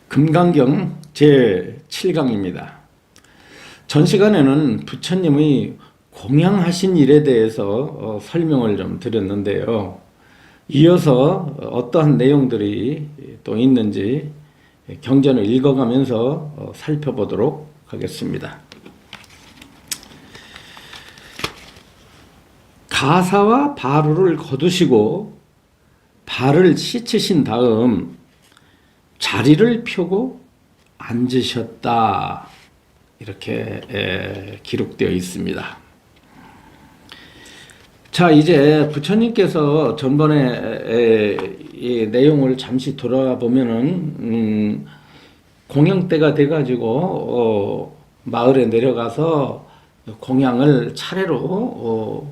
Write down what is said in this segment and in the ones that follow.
금강경 제7강입니다. 전 시간에는 부처님의 공양하신 일에 대해서 설명을 좀 드렸는데요. 이어서 어떠한 내용들이 또 있는지 경전을 읽어가면서 살펴보도록 하겠습니다. 가사와 바루를 거두시고 발을 씻으신 다음 자리를 펴고 앉으셨다. 이렇게 기록되어 있습니다. 자, 이제 부처님께서 전번에 이 내용을 잠시 돌아보면은 공양 때가 돼가지고 마을에 내려가서 공양을 차례로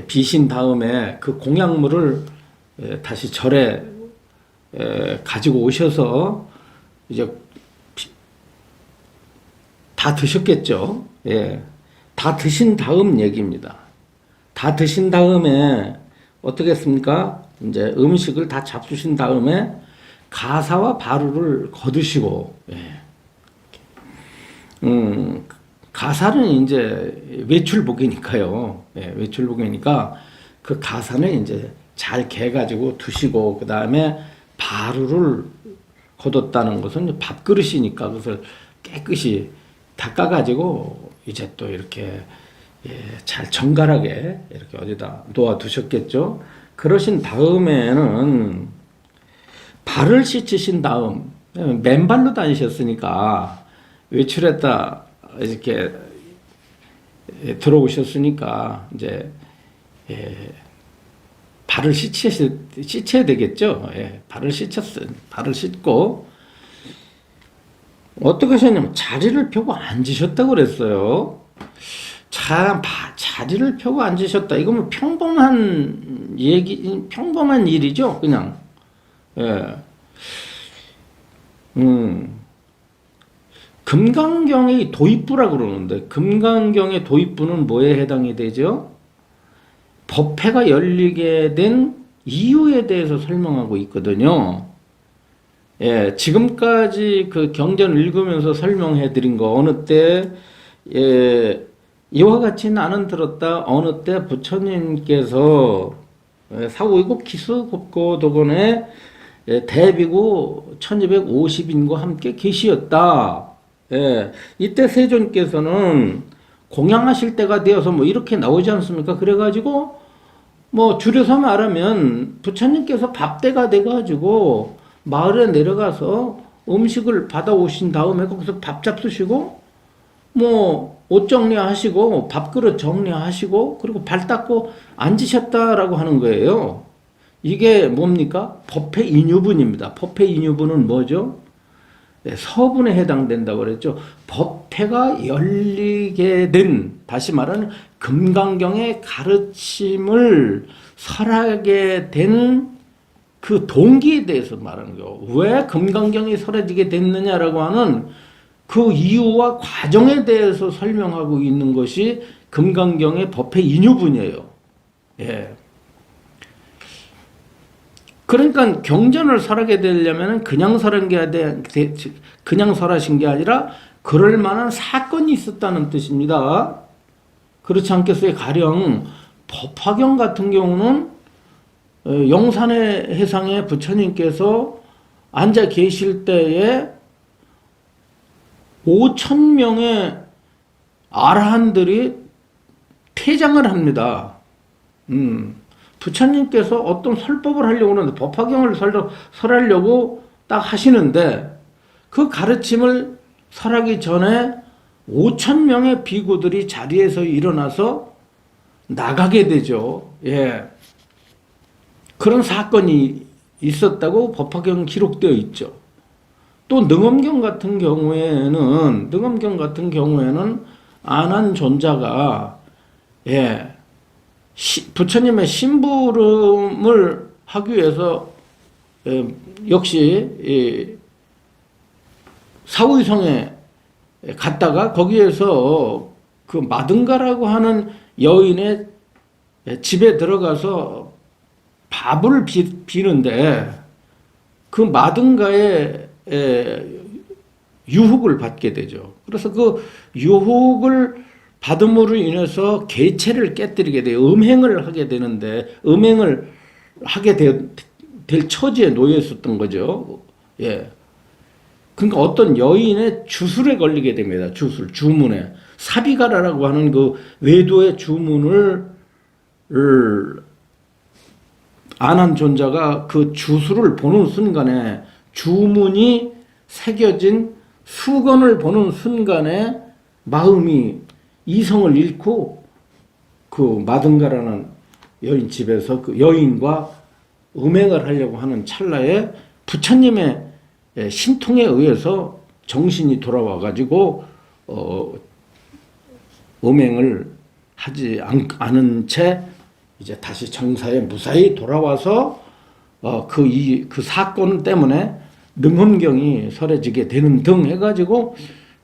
비신 다음에 그 공양물을 다시 절에 가지고 오셔서 이제 다 드셨겠죠. 예. 다 드신 다음 얘기입니다. 다 드신 다음에 어떻게 했습니까? 이제 음식을 다 잡수신 다음에 가사와 바루를 거두시고, 예. 가사는 이제 외출복이니까요. 예, 외출복이니까 그 가사는 이제 잘 개가지고 두시고, 그 다음에 바루를 거뒀다는 것은 밥그릇이니까 그것을 깨끗이 닦아가지고 이제 또 이렇게 잘 정갈하게 이렇게 어디다 놓아두셨겠죠. 그러신 다음에는 발을 씻으신 다음, 맨발로 다니셨으니까 외출했다 이렇게 들어오셨으니까 이제 발을 씻어야 되겠죠. 예, 발을 씻고 어떻게 하셨냐면 자리를 펴고 앉으셨다고 그랬어요. 참, 자리를 펴고 앉으셨다. 이거 뭐 평범한 평범한 일이죠, 그냥. 예. 금강경의 도입부라고 그러는데, 금강경의 도입부는 뭐에 해당이 되죠? 법회가 열리게 된 이유에 대해서 설명하고 있거든요. 예, 지금까지 그 경전 읽으면서 설명해 드린 거, 어느 때, 이와 같이 나는 들었다, 어느 때 부처님께서 사오이고 기수곱고 도건에 대비구 1250인과 함께 계시었다. 예, 이때 세존께서는 공양하실 때가 되어서 뭐 이렇게 나오지 않습니까? 그래가지고 뭐 줄여서 말하면 부처님께서 밥때가 돼가지고 마을에 내려가서 음식을 받아오신 다음에 거기서 밥 잡수시고 뭐 옷 정리하시고 밥그릇 정리하시고 그리고 발 닦고 앉으셨다라고 하는 거예요. 이게 뭡니까? 법회 인유분입니다. 법회 인유분은 뭐죠? 네, 서분에 해당된다고 그랬죠. 법회가 열리게 된, 다시 말하는 금강경의 가르침을 설하게 된 그 동기에 대해서 말하는 거예요. 왜 금강경이 설해지게 됐느냐라고 하는 그 이유와 과정에 대해서 설명하고 있는 것이 금강경의 법회 인유분이에요. 예. 그러니까 경전을 설하게 되려면 그냥 설하신 게 아니라 그럴 만한 사건이 있었다는 뜻입니다. 그렇지 않겠어요? 가령 법화경 같은 경우는 용산의 해상에 부처님께서 앉아 계실 때에 5,000명의 아라한들이 퇴장을 합니다. 부처님께서 어떤 설법을 하려고 하는데 법화경을 설하려고 딱 하시는데 그 가르침을 설하기 전에 5,000명의 비구들이 자리에서 일어나서 나가게 되죠. 예. 그런 사건이 있었다고 법화경 기록되어 있죠. 또 능엄경 같은 경우에는 안한존자가 부처님의 심부름을 하기 위해서 역시 사후이성에 갔다가 거기에서 그 마등가라고 하는 여인의 집에 들어가서 밥을 비는데 그 마등가의 유혹을 받게 되죠. 그래서 그 유혹을 받음으로 인해서 계체를 깨뜨리게 돼요. 음행을 하게 되는데 음행을 하게 될 처지에 놓여 있었던 거죠. 예. 그러니까 어떤 여인의 주술에 걸리게 됩니다. 주문에. 사비가라라고 하는 그 외도의 주문을 안한 존자가 그 주술을 보는 순간에 주문이 새겨진 수건을 보는 순간에 마음이 이성을 잃고 그 마든가라는 여인 집에서 그 여인과 음행을 하려고 하는 찰나에 부처님의 신통에 의해서 정신이 돌아와 가지고 음행을 하지 않은 채 이제 다시 정사에 무사히 돌아와서 그 사건 때문에 능엄경이 설해지게 되는 등 해가지고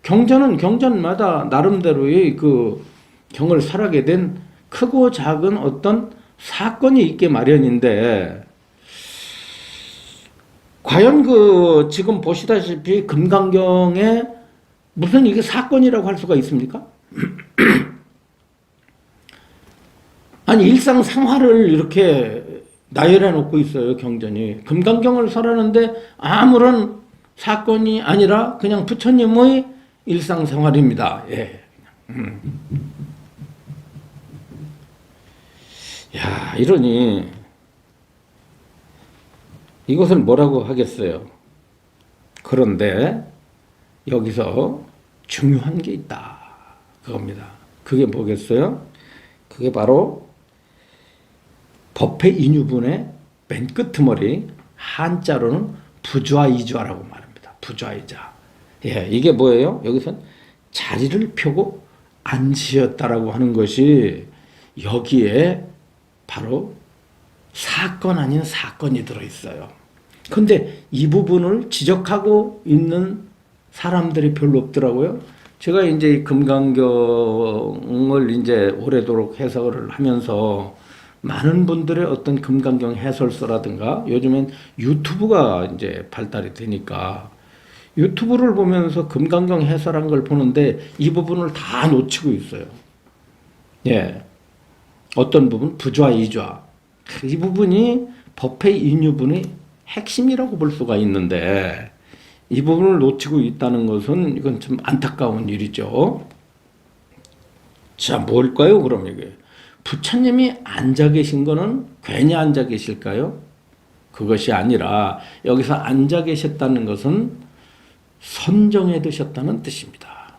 경전은 경전마다 나름대로의 그 경을 설하게 된 크고 작은 어떤 사건이 있게 마련인데 과연 그 지금 보시다시피 금강경에 무슨 이게 사건이라고 할 수가 있습니까? 아니 일상생활을 이렇게 나열해 놓고 있어요. 경전이. 금강경을 설하는데 아무런 사건이 아니라 그냥 부처님의 일상생활입니다. 예. 야, 이러니 이것을 뭐라고 하겠어요? 그런데 여기서 중요한 게 있다. 그겁니다. 그게 뭐겠어요? 그게 바로 법회 인유분의 맨 끄트머리 한자로는 부좌이좌라고 말합니다. 부좌이좌. 예, 이게 뭐예요? 여기선 자리를 펴고 앉으셨다라고 하는 것이 여기에 바로 사건 아닌 사건이 들어있어요. 근데 이 부분을 지적하고 있는 사람들이 별로 없더라고요. 제가 이제 금강경을 이제 오래도록 해석을 하면서 많은 분들의 어떤 금강경 해설서라든가 요즘엔 유튜브가 이제 발달이 되니까 유튜브를 보면서 금강경 해설한 걸 보는데 이 부분을 다 놓치고 있어요. 예. 어떤 부분, 부좌, 이좌. 이 부분이 법회 인유분의 핵심이라고 볼 수가 있는데 이 부분을 놓치고 있다는 것은 이건 좀 안타까운 일이죠. 자, 뭘까요, 그럼 이게? 부처님이 앉아 계신 거는 괜히 앉아 계실까요? 그것이 아니라 여기서 앉아 계셨다는 것은 선정해 두셨다는 뜻입니다.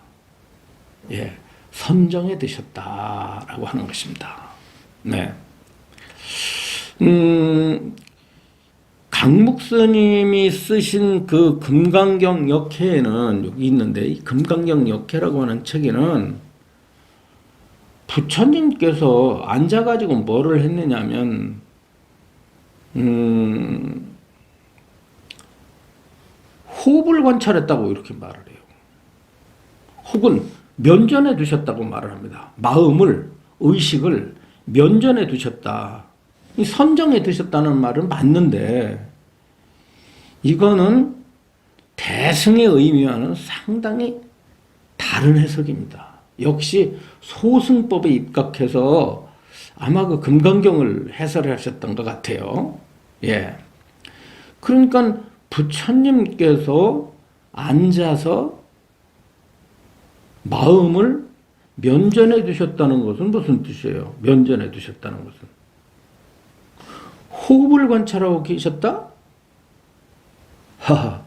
예, 선정해 두셨다라고 하는 것입니다. 네. 강묵스님이 쓰신 그 금강경 역해에는 여기 있는데 이 금강경 역해라고 하는 책에는 부처님께서 앉아가지고 뭐를 했느냐면 호흡을 관찰했다고 이렇게 말을 해요. 혹은 면전에 두셨다고 말을 합니다. 마음을, 의식을 면전에 두셨다. 선정에 두셨다는 말은 맞는데 이거는 대승의 의미와는 상당히 다른 해석입니다. 역시 소승법에 입각해서 아마 그 금강경을 해설하셨던 것 같아요. 예. 그러니까 부처님께서 앉아서 마음을 면전에 두셨다는 것은 무슨 뜻이에요? 면전에 두셨다는 것은 호흡을 관찰하고 계셨다? 하하.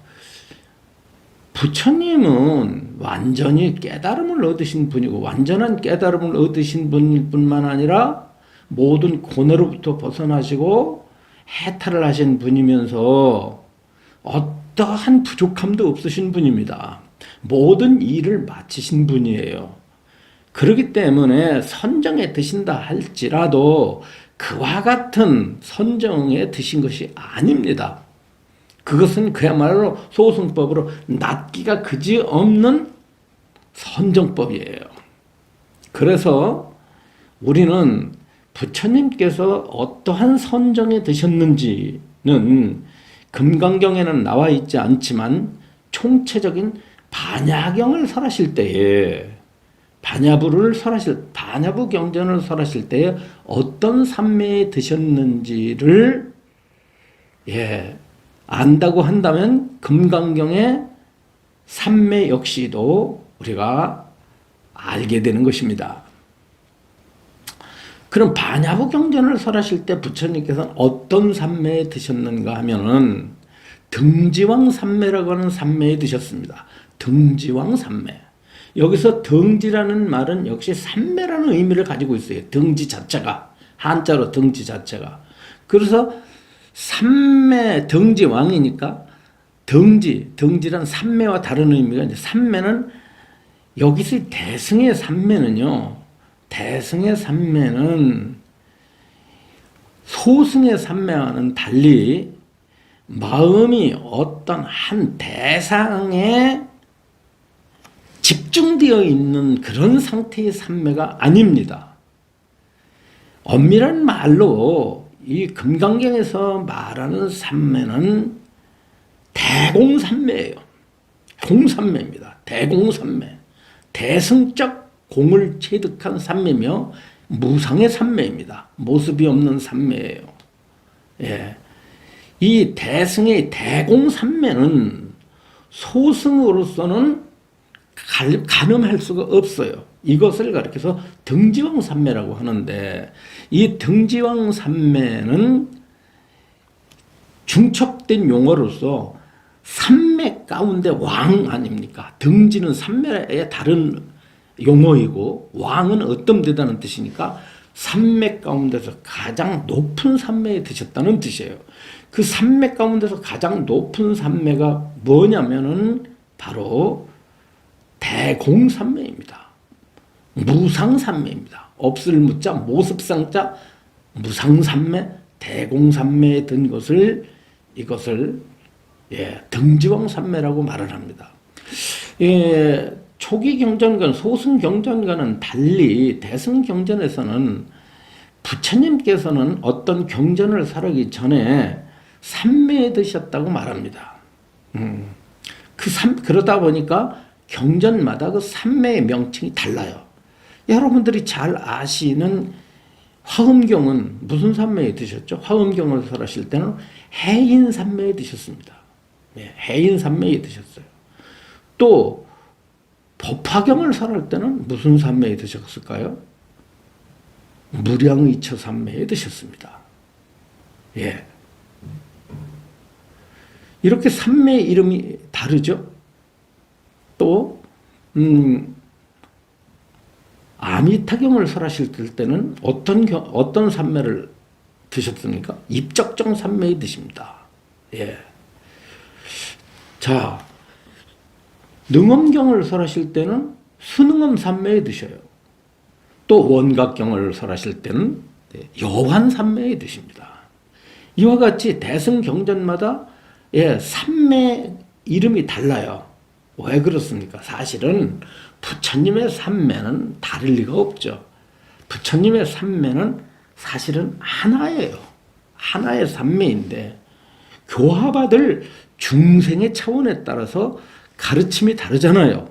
부처님은 완전히 깨달음을 얻으신 분이고 완전한 깨달음을 얻으신 분일 뿐만 아니라 모든 고뇌로부터 벗어나시고 해탈을 하신 분이면서 어떠한 부족함도 없으신 분입니다. 모든 일을 마치신 분이에요. 그렇기 때문에 선정에 드신다 할지라도 그와 같은 선정에 드신 것이 아닙니다. 그것은 그야말로 소승법으로 낫기가 그지없는 선정법이에요. 그래서 우리는 부처님께서 어떠한 선정에 드셨는지는 금강경에는 나와 있지 않지만 총체적인 반야경을 설하실 때에 반야부 경전을 설하실 때에 어떤 삼매에 드셨는지를 안다고 한다면 금강경의 삼매 역시도 우리가 알게 되는 것입니다. 그럼 반야부 경전을 설하실 때 부처님께서는 어떤 삼매에 드셨는가 하면은 등지왕 삼매라고 하는 삼매에 드셨습니다. 등지왕 삼매. 여기서 등지라는 말은 역시 삼매라는 의미를 가지고 있어요. 등지 자체가. 한자로 등지 자체가. 그래서 삼매, 등지왕이니까 등지란 삼매와 다른 의미가 이제 삼매는 여기서 대승의 삼매는요. 대승의 삼매는 소승의 삼매와는 달리 마음이 어떤 한 대상에 집중되어 있는 그런 상태의 삼매가 아닙니다. 엄밀한 말로 이 금강경에서 말하는 삼매는 대공삼매예요. 공삼매입니다. 대공삼매. 대승적 공을 체득한 삼매며 무상의 삼매입니다. 모습이 없는 삼매예요. 이 대승의 대공삼매는 소승으로서는 가늠할 수가 없어요. 이것을 가리켜서 등지왕삼매라고 하는데 이 등지왕삼매는 중첩된 용어로서 삼매 가운데 왕 아닙니까? 등지는 삼매의 다른 용어이고 왕은 어떤데다는 뜻이니까 삼매 가운데서 가장 높은 삼매에 드셨다는 뜻이에요. 그 삼매 가운데서 가장 높은 삼매가 뭐냐면은 바로 대공삼매입니다. 무상삼매입니다. 없을 무자 모습상자 무상삼매 대공삼매에 든 것을 이것을 등지왕삼매라고 말을 합니다. 초기 경전과 소승 경전과는 달리 대승 경전에서는 부처님께서는 어떤 경전을 설하기 전에 삼매에 드셨다고 말합니다. 그러다 보니까 경전마다 그 삼매의 명칭이 달라요. 여러분들이 잘 아시는 화엄경은 무슨 삼매에 드셨죠? 화엄경을 설하실 때는 해인삼매에 드셨습니다. 해인삼매에 드셨어요. 또 법화경을 설할 때는 무슨 삼매에 드셨을까요? 무량의처 삼매에 드셨습니다. 이렇게 삼매의 이름이 다르죠? 또 아미타경을 설하실 때는 어떤 삼매를 드셨습니까? 입적정 삼매에 드십니다. 자, 능엄경을 설하실 때는 수능엄 삼매에 드셔요. 또 원각경을 설하실 때는 여환 삼매에 드십니다. 이와 같이 대승 경전마다 삼매 이름이 달라요. 왜 그렇습니까? 사실은 부처님의 삼매는 다를 리가 없죠. 부처님의 삼매는 사실은 하나예요. 하나의 삼매인데 교화받을 중생의 차원에 따라서 가르침이 다르잖아요.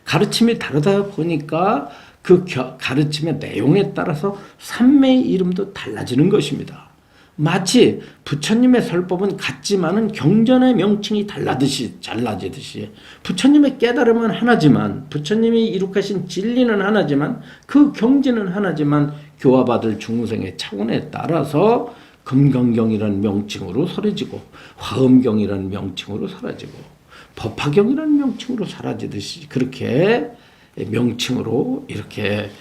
가르침이 다르다 보니까 그 가르침의 내용에 따라서 삼매의 이름도 달라지는 것입니다. 마치 부처님의 설법은 같지만은 경전의 명칭이 달라지듯이 부처님의 깨달음은 하나지만 부처님이 이룩하신 진리는 하나지만 그 경지는 하나지만 교화받을 중생의 차원에 따라서 금강경이라는 명칭으로 설해지고 화엄경이라는 명칭으로 사라지고 법화경이라는 명칭으로 사라지듯이 그렇게 명칭으로 이렇게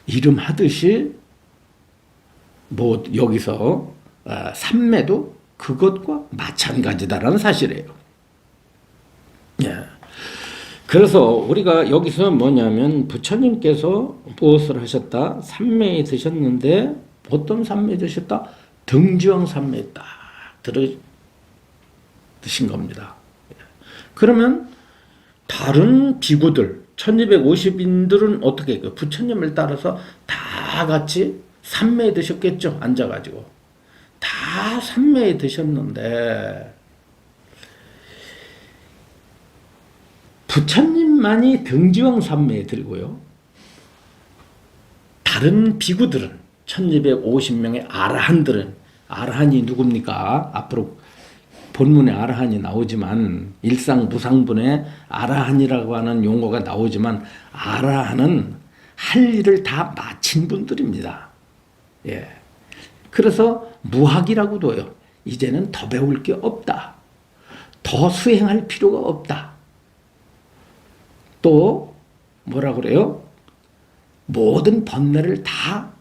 이름하듯이 여기서 삼매도 그것과 마찬가지다라는 사실이에요. 그래서 우리가 여기서 뭐냐면 부처님께서 무엇을 하셨다? 삼매에 드셨는데 어떤 삼매에 드셨다? 등지왕 삼매에 딱 드신 겁니다. 그러면 다른 비구들 1250인들은 어떻게 부처님을 따라서 다 같이 삼매에 드셨겠죠. 앉아가지고 다 삼매에 드셨는데 부처님만이 등지왕 삼매에 들고요. 다른 비구들은 1250명의 아라한들은, 아라한이 누굽니까? 앞으로 본문에 아라한이 나오지만, 일상무상분에 아라한이라고 하는 용어가 나오지만, 아라한은 할 일을 다 마친 분들입니다. 예. 그래서 무학이라고도 해요. 이제는 더 배울 게 없다. 더 수행할 필요가 없다. 또 뭐라 그래요? 모든 번뇌를 다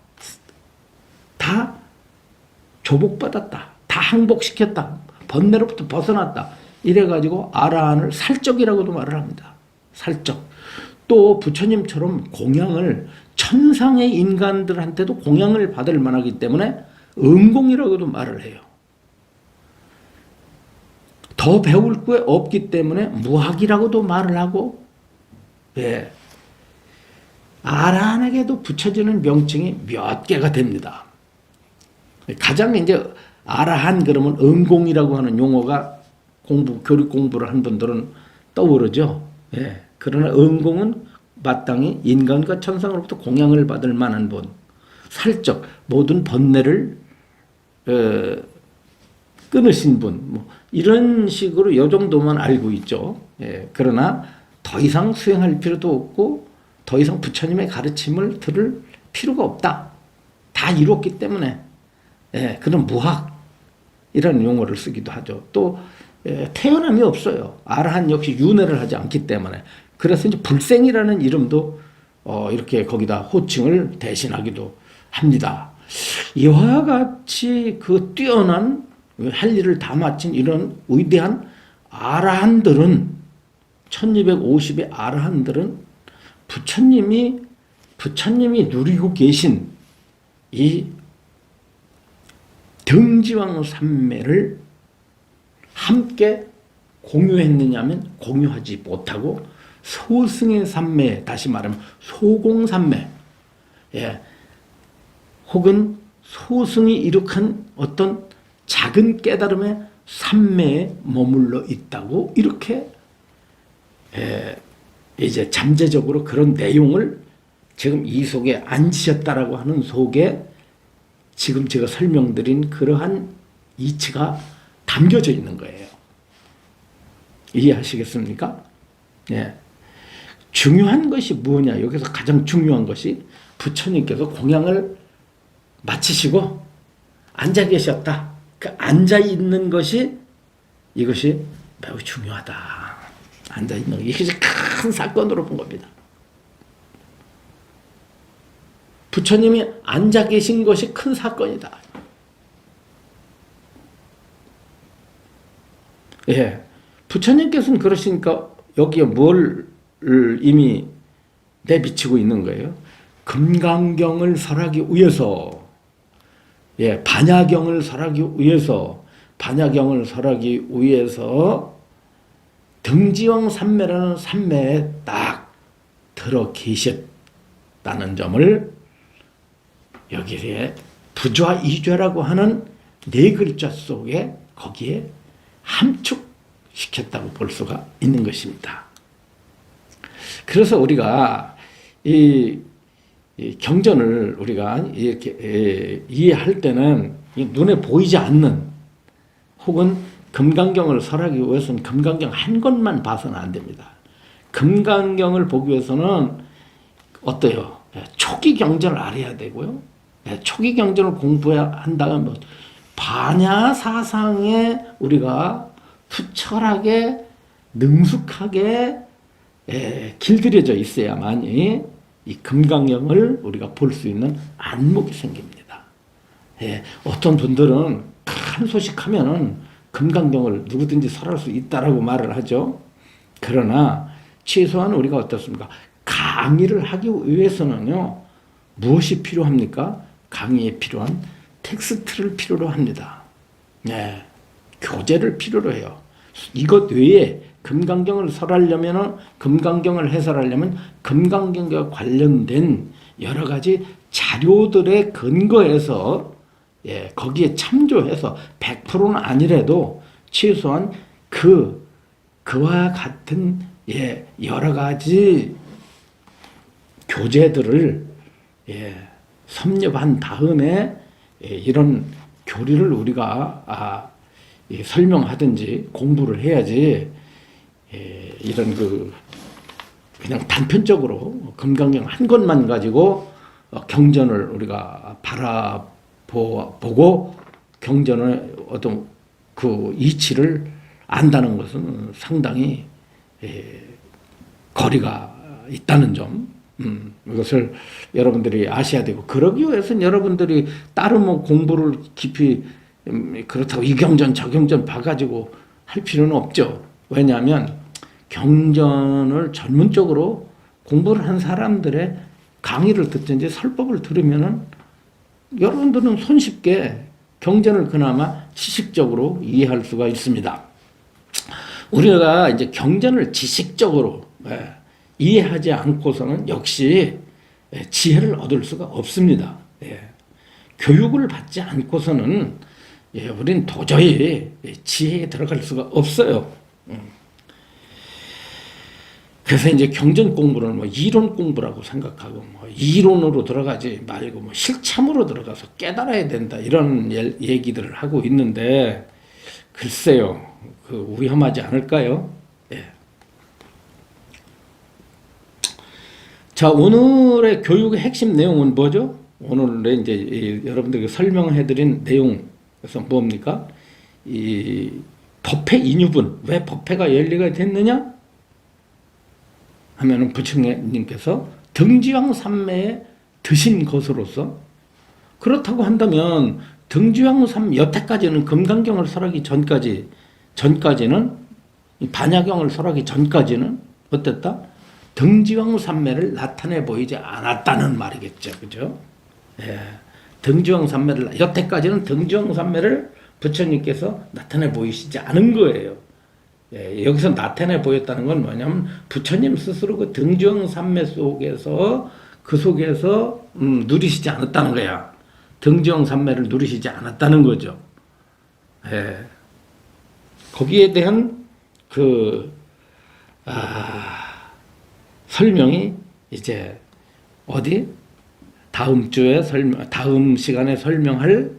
조복받았다. 다 항복시켰다. 번뇌로부터 벗어났다. 이래가지고 아라한을 살적이라고도 말을 합니다. 살적. 또 부처님처럼 공양을, 천상의 인간들한테도 공양을 받을 만하기 때문에 음공이라고도 말을 해요. 더 배울 게 없기 때문에 무학이라고도 말을 하고, 예. 아라한에게도 붙여지는 명칭이 몇 개가 됩니다. 가장 이제 아라한 그러면 음공이라고 하는 용어가 교육 공부를 한 분들은 떠오르죠. 예. 그러나 음공은 마땅히 인간과 천상으로부터 공양을 받을 만한 분, 살적 모든 번뇌를 끊으신 분, 뭐 이런 식으로 요 정도만 알고 있죠. 예. 그러나 더 이상 수행할 필요도 없고 더 이상 부처님의 가르침을 들을 필요가 없다. 다 이뤘기 때문에, 예, 그런 무학이라는 용어를 쓰기도 하죠. 또 태어남이 없어요. 아라한 역시 윤회를 하지 않기 때문에. 그래서 이제 불생이라는 이름도 이렇게 거기다 호칭을 대신하기도 합니다. 이와 같이 그 뛰어난 할 일을 다 마친 이런 위대한 아라한들은, 1250의 아라한들은 부처님이 누리고 계신 이 등지왕 삼매를 함께 공유했느냐면 공유하지 못하고 소승의 삼매, 다시 말하면 소공삼매, 예, 혹은 소승이 이룩한 어떤 작은 깨달음의 삼매에 머물러 있다고 이렇게 이제 잠재적으로 그런 내용을 지금 이 속에 앉으셨다라고 하는 속에 지금 제가 설명드린 그러한 이치가 담겨져 있는 거예요. 이해하시겠습니까? 예. 중요한 것이 뭐냐? 여기서 가장 중요한 것이 부처님께서 공양을 마치시고 앉아 계셨다. 그 앉아 있는 것이, 이것이 매우 중요하다. 앉아 있는 것, 이것이 큰 사건으로 본 겁니다. 부처님이 앉아 계신 것이 큰 사건이다. 예, 부처님께서는 그러시니까 여기에 뭘 이미 내비치고 있는 거예요. 금강경을 설하기 위해서, 예, 반야경을 설하기 위해서, 등지왕 삼매라는 삼매에 딱 들어 계셨다는 점을 여기에 부좌이좌라고 하는 네 글자 속에 거기에 함축시켰다고 볼 수가 있는 것입니다. 그래서 우리가 이 경전을 우리가 이렇게 이해할 때는 눈에 보이지 않는, 혹은 금강경을 설하기 위해서는 금강경 한 권만 봐서는 안 됩니다. 금강경을 보기 위해서는 어때요? 초기 경전을 알아야 되고요. 초기 경전을 공부해야 한다면 반야 사상에 우리가 투철하게 능숙하게 길들여져 있어야만이 이 금강경을 우리가 볼 수 있는 안목이 생깁니다. 어떤 분들은 큰 소식하면은 금강경을 누구든지 설할 수 있다라고 말을 하죠. 그러나 최소한 우리가 어떻습니까? 강의를 하기 위해서는요, 무엇이 필요합니까? 강의에 필요한 텍스트를 필요로 합니다. 네, 교재를 필요로 해요. 이것 외에 금강경을 설하려면, 금강경을 해설하려면 금강경과 관련된 여러 가지 자료들의 근거에서, 예, 거기에 참조해서 100%는 아니라도 최소한 그와 같은 여러 가지 교재들을 섭렵한 다음에 이런 교리를 우리가 설명하든지 공부를 해야지 이런 그냥 단편적으로 금강경 한 권만 가지고 경전을 우리가 바라보고 경전의 어떤 그 이치를 안다는 것은 상당히 거리가 있다는 점, 이것을 여러분들이 아셔야 되고, 그러기 위해서는 여러분들이 따로 뭐 공부를 깊이 그렇다고 이 경전 저 경전 봐가지고 할 필요는 없죠. 왜냐하면 경전을 전문적으로 공부를 한 사람들의 강의를 듣든지 설법을 들으면은 여러분들은 손쉽게 경전을 그나마 지식적으로 이해할 수가 있습니다. 우리가 이제 경전을 지식적으로 이해하지 않고서는 역시 지혜를 얻을 수가 없습니다. 교육을 받지 않고서는 우리는 도저히 지혜에 들어갈 수가 없어요. 그래서 이제 경전 공부를 뭐 이론 공부라고 생각하고 뭐 이론으로 들어가지 말고 뭐 실참으로 들어가서 깨달아야 된다, 이런 얘기들을 하고 있는데, 글쎄요, 그 위험하지 않을까요? 자, 오늘의 교육의 핵심 내용은 뭐죠? 오늘의 이제 여러분들에게 설명해드린 내용에서 뭡니까? 이 법회 인유분, 왜 법회가 열리게 됐느냐? 하면은 부처님께서 등지왕 삼매에 드신 것으로서, 그렇다고 한다면 등지왕 삼 여태까지는 금강경을 설하기 전까지는 반야경을 설하기 전까지는 어땠다? 등지왕 삼매를 나타내 보이지 않았다는 말이겠죠, 그죠? 등지왕 삼매를 여태까지는 등지왕 삼매를 부처님께서 나타내 보이시지 않은 거예요. 여기서 나타내 보였다는 건 뭐냐면 부처님 스스로 그 등지왕 삼매 속에서 누리시지 않았다는 거야. 등지왕 삼매를 누리시지 않았다는 거죠. 거기에 대한 설명이 이제 다음 시간에 설명할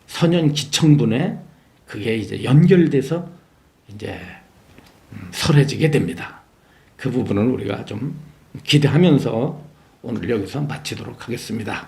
선현 기청분에 그게 이제 연결돼서 이제 설해지게 됩니다. 그 부분을 우리가 좀 기대하면서 오늘 여기서 마치도록 하겠습니다.